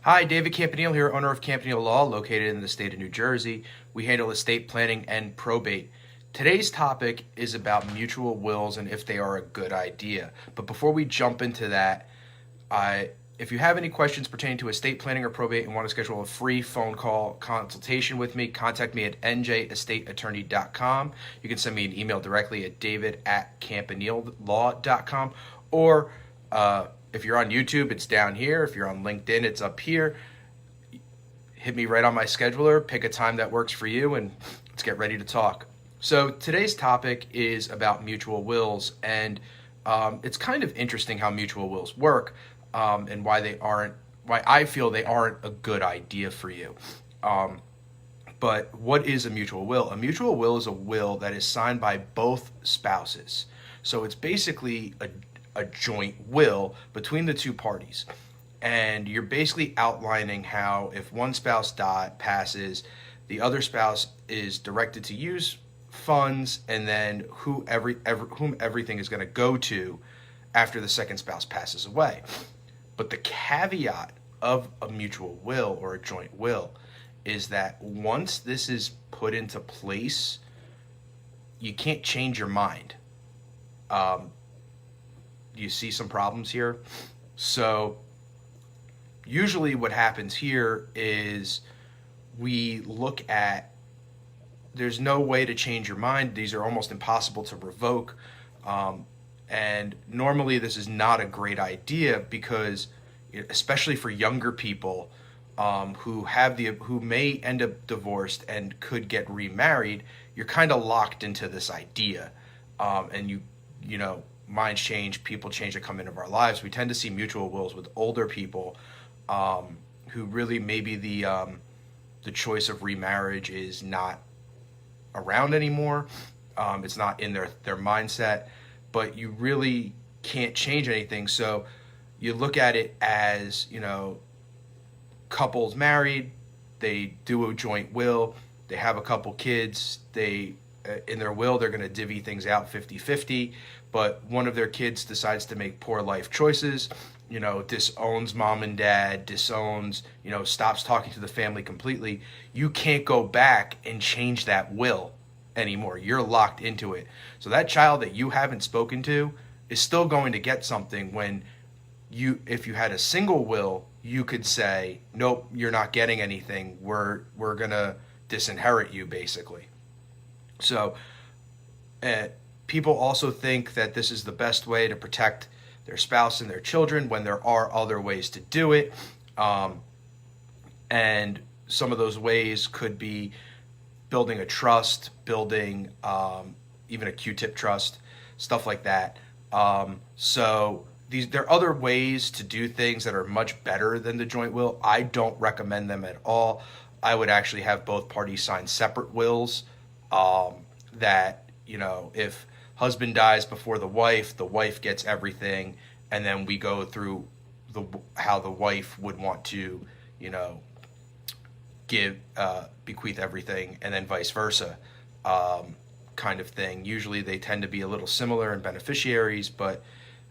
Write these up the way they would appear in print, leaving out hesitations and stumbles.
Hi, David Campanile here, owner of Campanile Law, located in the state of New Jersey. We handle estate planning and probate. Today's topic is about mutual wills and if they are a good idea. But before we jump into that, if you have any questions pertaining to estate planning or probate and want to schedule a free phone call consultation with me, contact me at njestateattorney.com. You can send me an email directly at david@campanilelaw.com, or if you're on YouTube, it's down here. If you're on LinkedIn, it's up here. Hit me right on my scheduler, pick a time that works for you, and let's get ready to talk. So today's topic is about mutual wills, and it's kind of interesting how mutual wills work, and why I feel they aren't a good idea for you. But what is a mutual will? A mutual will is a will that is signed by both spouses. So it's basically a joint will between the two parties, and you're basically outlining how if one spouse passes, the other spouse is directed to use funds, and then whom everything is going to go to after the second spouse passes away. But the caveat of a mutual will or a joint will is that once this is put into place, you can't change your mind. You see some problems here. So usually what happens here is we look at, there's no way to change your mind. These are almost impossible to revoke. And normally this is not a great idea because, especially for younger people who may end up divorced and could get remarried, you're kind of locked into this idea. And you know, minds change, people change that come into our lives. We tend to see mutual wills with older people who really maybe the choice of remarriage is not around anymore. It's not in their mindset, but you really can't change anything. So you look at it as, couples married, they do a joint will, they have a couple kids, in their will, they're going to divvy things out 50-50, but one of their kids decides to make poor life choices, disowns mom and dad, stops talking to the family completely. You can't go back and change that will anymore. You're locked into it. So that child that you haven't spoken to is still going to get something when if you had a single will, you could say, nope, you're not getting anything. We're going to disinherit you, basically. So people also think that this is the best way to protect their spouse and their children when there are other ways to do it. And some of those ways could be building a trust, building even a Q-tip trust, stuff like that. So there are other ways to do things that are much better than the joint will. I don't recommend them at all. I would actually have both parties sign separate wills. That, if husband dies before the wife gets everything, and then we go through how the wife would want to, bequeath everything, and then vice versa, kind of thing. Usually they tend to be a little similar in beneficiaries, but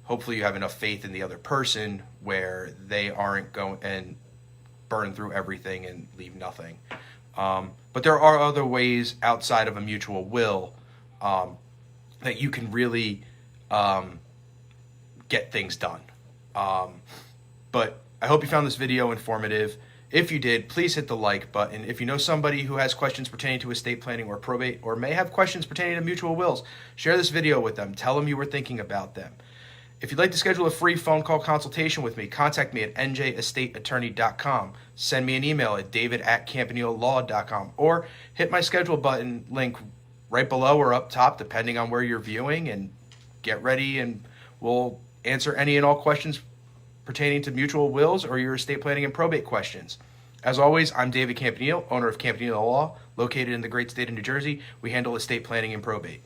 hopefully you have enough faith in the other person where they aren't going and burn through everything and leave nothing. But there are other ways outside of a mutual will that you can really get things done. But I hope you found this video informative. If you did, please hit the like button. If you know somebody who has questions pertaining to estate planning or probate, or may have questions pertaining to mutual wills, share this video with them. Tell them you were thinking about them. If you'd like to schedule a free phone call consultation with me, contact me at njestateattorney.com. Send me an email at david@campanilelaw.com, or hit my schedule button link right below or up top, depending on where you're viewing, and get ready, and we'll answer any and all questions pertaining to mutual wills or your estate planning and probate questions. As always, I'm David Campanile, owner of Campanile Law, located in the great state of New Jersey. We handle estate planning and probate.